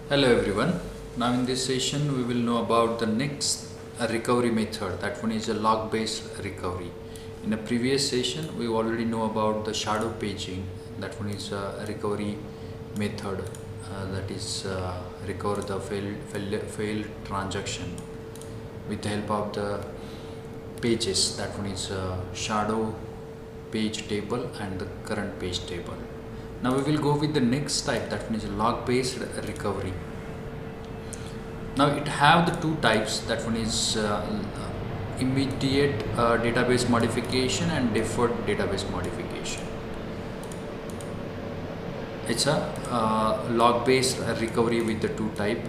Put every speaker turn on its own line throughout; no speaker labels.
Hello everyone. Now in this session we will know about the next recovery method, that one is a log based recovery. In a previous session we already know about the shadow paging, that one is a recovery method, that is recover the failed transaction with the help of the pages, that one is shadow page table and the current page table. Now we will go with the next type, that one is log based recovery. Now it have the two types, that one is immediate database modification and deferred database modification. It's a log based recovery with the two type.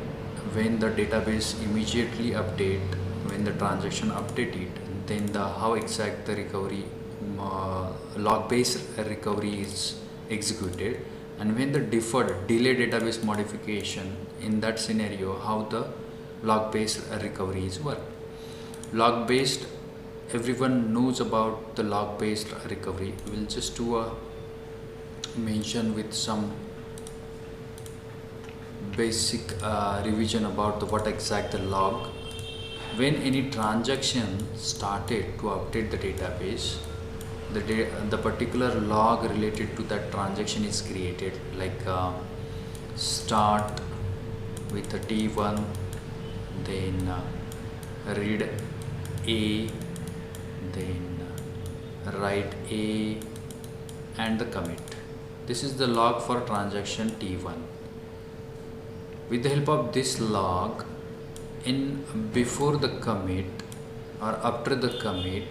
When the database immediately update, when the transaction update it, then the how exact the recovery log based recovery is executed, and when the deferred delay database modification, in that scenario how the log based recovery is work. Log based, everyone knows about the log based recovery. We'll just do a mention with some basic revision about what exact the log. When any transaction started to update the database, the particular log related to that transaction is created, like start with a T1, then read A, then write A, and the commit. This is the log for transaction T1. With the help of this log, in before the commit or after the commit,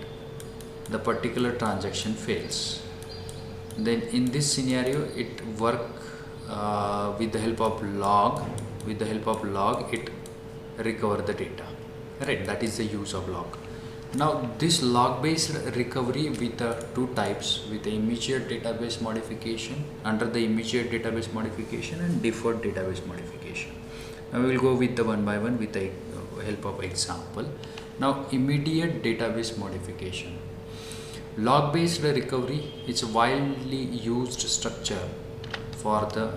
the particular transaction fails. Then in this scenario it work with the help of log. With the help of log it recover the data, right? That is the use of log. Now this log based recovery with the two types, with the immediate database modification, under the immediate database modification and deferred database modification. Now we will go with the one by one with the help of example. Now immediate database modification. Log based recovery is a widely used structure for the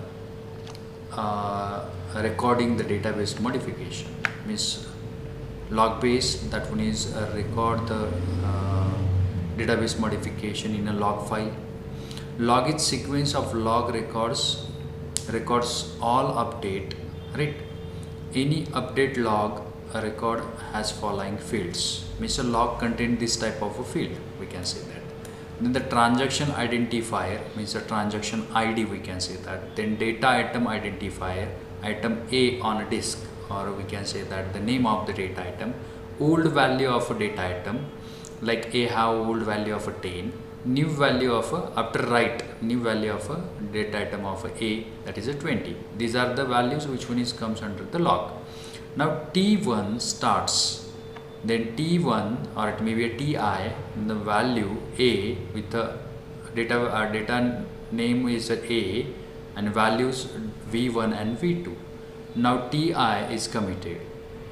recording the database modification. Means log based, that one is record the database modification in a log file. Log is sequence of log records all update, right? Any update log a record has following fields. Means a log contain this type of a field, we can say that. Then the transaction identifier, means a transaction ID, we can say that. Then data item identifier, item A on a disk, or we can say that the name of the data item, old value of a data item, like A have old value of a 10, new value of a, after write, new value of a data item of A, that is a 20. These are the values which one is comes under the log. Now T1 starts, then T1, or it may be a TI, the value A with the data name is A and values V1 and V2. Now TI is committed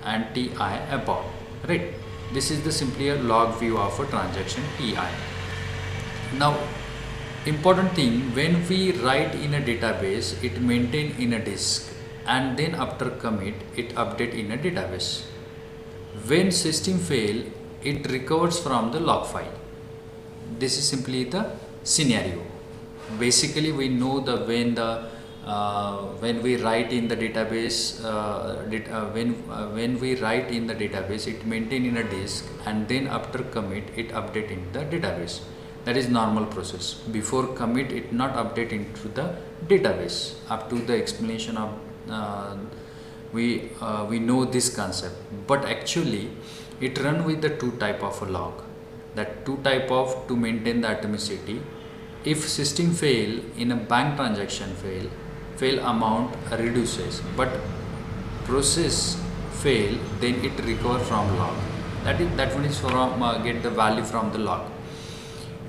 and TI abort, right? This is the simply a log view of a transaction TI. Now important thing, when we write in a database, it maintain in a disk, and then after commit it update in a database. When system fail, it recovers from the log file. This is simply the scenario. Basically we know the when we write in the database, when we write in the database, it maintain in a disk, and then after commit it update in the database. That is normal process. Before commit it not update into the database. Up to the explanation of we know this concept, but actually it run with the two type of a log. That two type of to maintain the atomicity. If system fail in a bank transaction fail amount reduces, but process fail, then it recover from log. That one is from get the value from the log.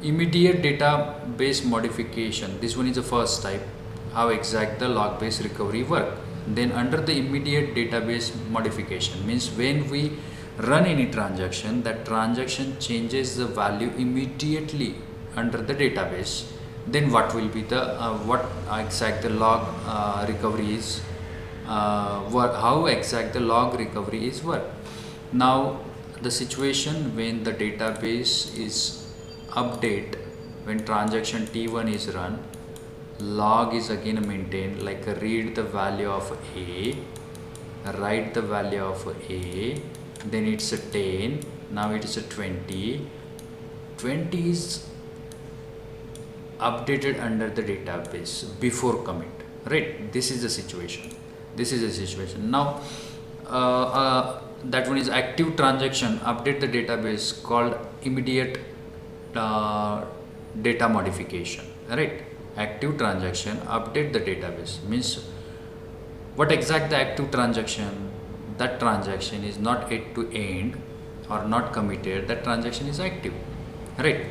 Immediate database modification, this one is the first type, how exact the log based recovery work. Then under the immediate database modification, means when we run any transaction, that transaction changes the value immediately under the database, then what will be the what exact the log recovery is work, how exact the log recovery is work. Now the situation when the database is update, when transaction T1 is run, log is again maintained, like read the value of A, write the value of A, then it's a 10, now it is a 20. 20 is updated under the database before commit, right? This is the situation. This is the situation. Now that one is active transaction, update the database, called immediate data modification, right? Active transaction, update the database, means what exact the active transaction? That transaction is not yet to end or not committed, that transaction is active, right?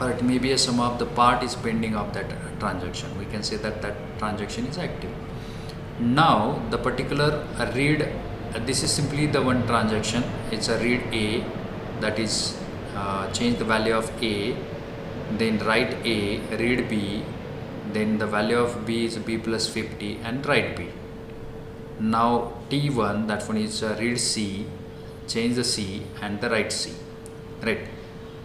Or it may be a sum of the part is pending of that transaction. We can say that that transaction is active. Now the particular read, this is simply the one transaction, it's a read A, that is change the value of A, then write A, read B, then the value of B is B plus 50 and write B. Now T1, that one is read C, change the C and the write C, right?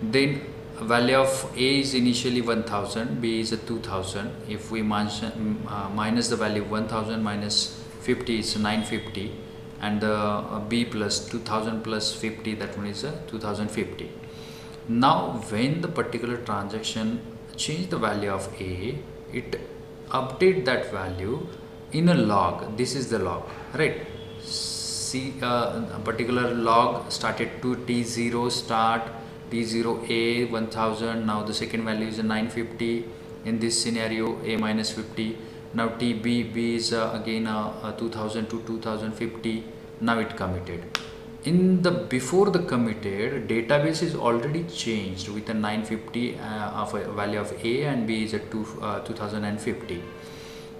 Then value of A is initially 1000, B is 2000. If we minus the value 1000 minus 50 is 950, and the B plus 2000 plus 50, that one is 2050. Now when the particular transaction change the value of A, it update that value in a log. This is the log, right? See, a particular log started to T0 start, T0A 1000, now the second value is 950, in this scenario A minus 50, now TB, B is again 2000 to 2050, now it committed. In the before the committed, database is already changed with a 950 of a value of A, and B is at 2050,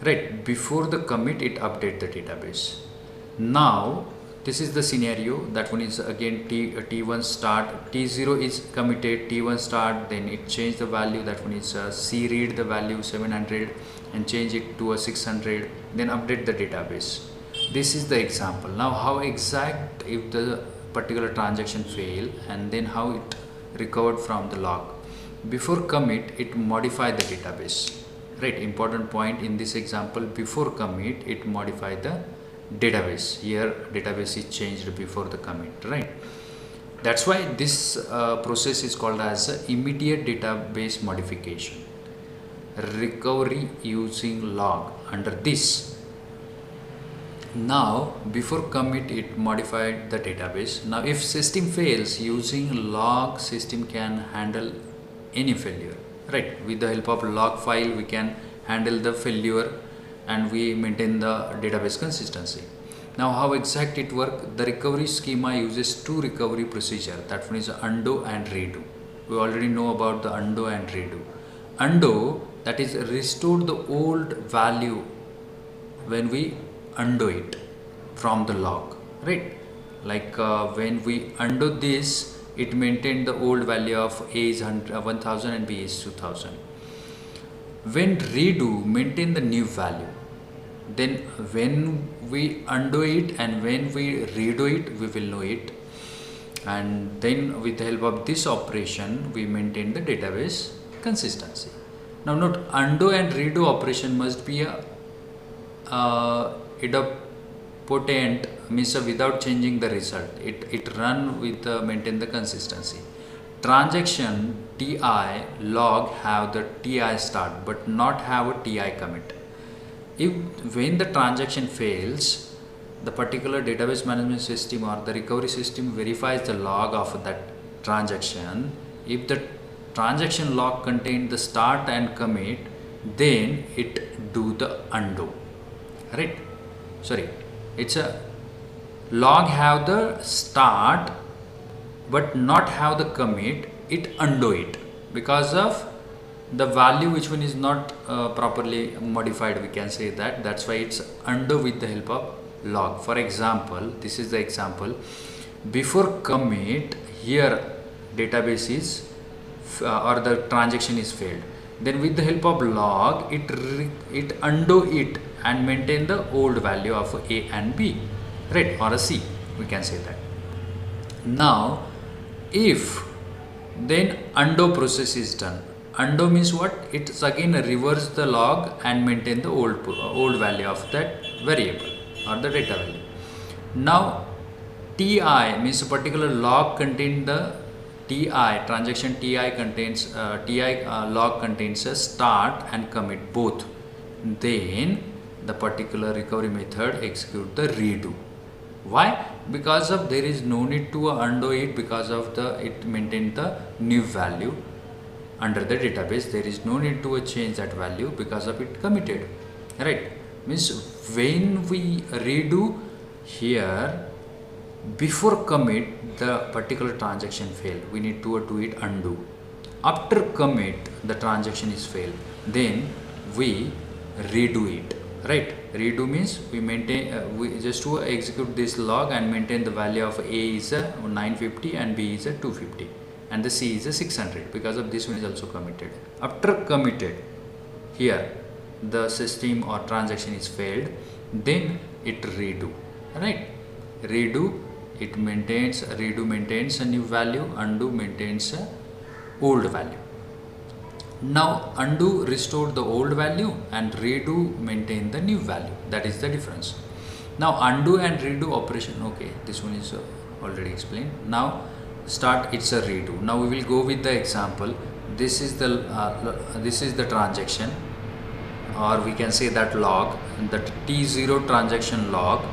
right? Before the commit, it update the database. Now this is the scenario, that one is again T1 start, T0 is committed, T1 start, then it changed the value, that one is C read the value 700 and change it to a 600, then update the database. This is the example. Now how exact if the particular transaction fail, and then how it recovered from the log. Before commit, it modified the database, right? Important point in this example, before commit it modified the database. Here database is changed before the commit, right? That's why this process is called as immediate database modification, recovery using log under this. Now before commit, it modified the database. Now if system fails, using log, system can handle any failure, right? With the help of log file, we can handle the failure and we maintain the database consistency. Now how exact it work? The recovery schema uses two recovery procedure, that one is undo and redo. We already know about the undo and redo. Undo, that is restore the old value when we undo it from the log, right? Like when we undo this, it maintained the old value of A is 1000 and B is 2000. When redo, maintain the new value. Then when we undo it and when we redo it, we will know it. And then with the help of this operation, we maintain the database consistency. Now note, undo and redo operation must be a idempotent, means without changing the result. It run with maintain the consistency. Transaction Ti log have the Ti start but not have a Ti commit. If when the transaction fails, the particular database management system or the recovery system verifies the log of that transaction. If the transaction log contain the start and commit, then it do the undo, right? Sorry, it's a log have the start but not have the commit, it undo it because of the value which one is not properly modified, we can say that. That's why it's undo with the help of log. For example, this is the example. Before commit, here database is or the transaction is failed. Then with the help of log, it undo it and maintain the old value of A and B, right, or a C, we can say that. Now if then undo process is done. Undo means what? It's again reverse the log and maintain the old value of that variable or the data value. Now ti means a particular log contain the ti transaction ti contains log contains a start and commit both. Then the particular recovery method execute the redo. Why? Because of there is no need to undo it, because of the it maintain the new value under the database. There is no need to change that value because of it committed, right? Means when we redo here, before commit the particular transaction failed, we need to do it undo. After commit the transaction is failed, then we redo it, right? Redo means we maintain we just to execute this log and maintain the value of A is 950 and B is 250 and the C is 600, because of this one is also committed. After committed here the system or transaction is failed, then it redo, right? Redo it maintains, redo maintains a new value, undo maintains a old value. Now undo restored the old value and redo maintain the new value. That is the difference. Now undo and redo operation, okay, this one is already explained. Now start, it's a redo. Now we will go with the example. This is the transaction, or we can say that log, the T0 transaction log.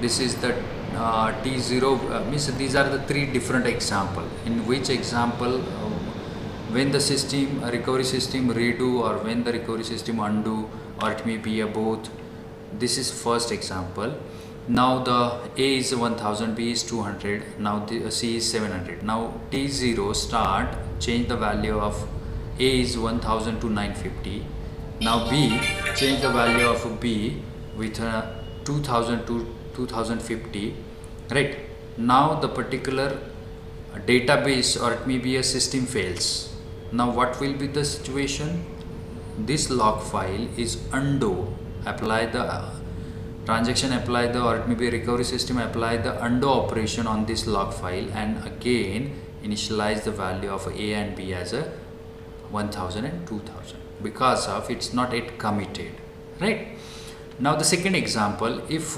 This is the T0 means these are the three different example. In which example when the system recovery system redo, or when the recovery system undo, or it may be a both. This is first example. Now the A is 1000, B is 200, now the C is 700. Now T0 start, change the value of A is 1000 to 950. Now B, change the value of B with 2000 to 2050, right? Now the particular database, or it may be a system fails. Now what will be the situation? This log file is undo, apply the transaction, apply the, or it may be a recovery system apply the undo operation on this log file and again initialize the value of A and B as a 1000 and 2000, because of it's not yet committed, right? Now the second example, if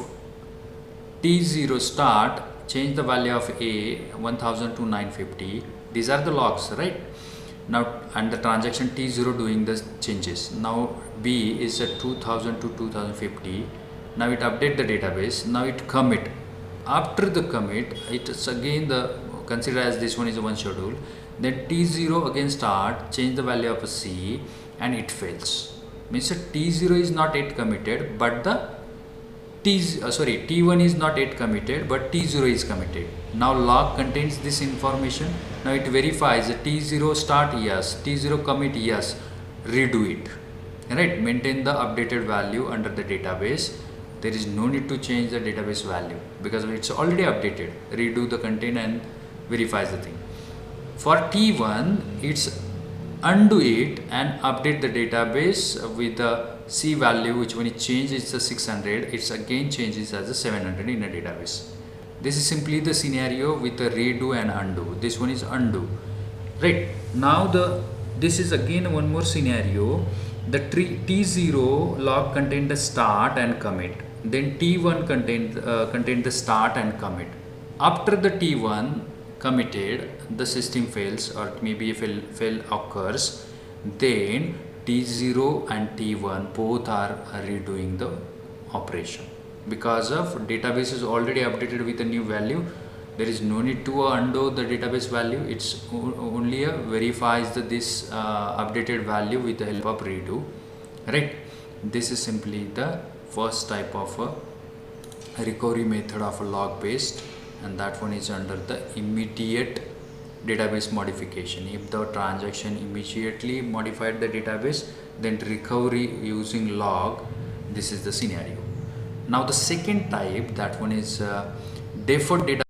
T0 start, change the value of A 1000 to 950, these are the logs, right? Now and the transaction T0 doing the changes. Now B is at 2000 to 2050. Now it update the database. Now it commit. After the commit, it is again the consider as this one is one schedule. Then T0 again start, change the value of a C and it fails. Means T0 is not yet committed, but the T1 is not yet committed, but T0 is committed. Now log contains this information. Now it verifies T0 start yes, T0 commit yes, redo it, right? Maintain the updated value under the database. There is no need to change the database value because it's already updated. Redo the content and verifies the thing. For T1, it's undo it and update the database with the C value, which when it changes the 600, it's again changes as a 700 in a database. This is simply the scenario with the redo and undo. This one is undo, right? Now this is again one more scenario. The T0 log contained the start and commit. Then T1 contained the start and commit. After the T1 committed, the system fails, or maybe a fail occurs. Then T0 and T1 both are redoing the operation. Because of database is already updated with a new value, there is no need to undo the database value. It's only verifies this updated value with the help of redo, right? This is simply the first type of a recovery method of a log based, and that one is under the immediate database modification. If the transaction immediately modified the database, then recovery using log, this is the scenario. Now the second type, that one is deferred data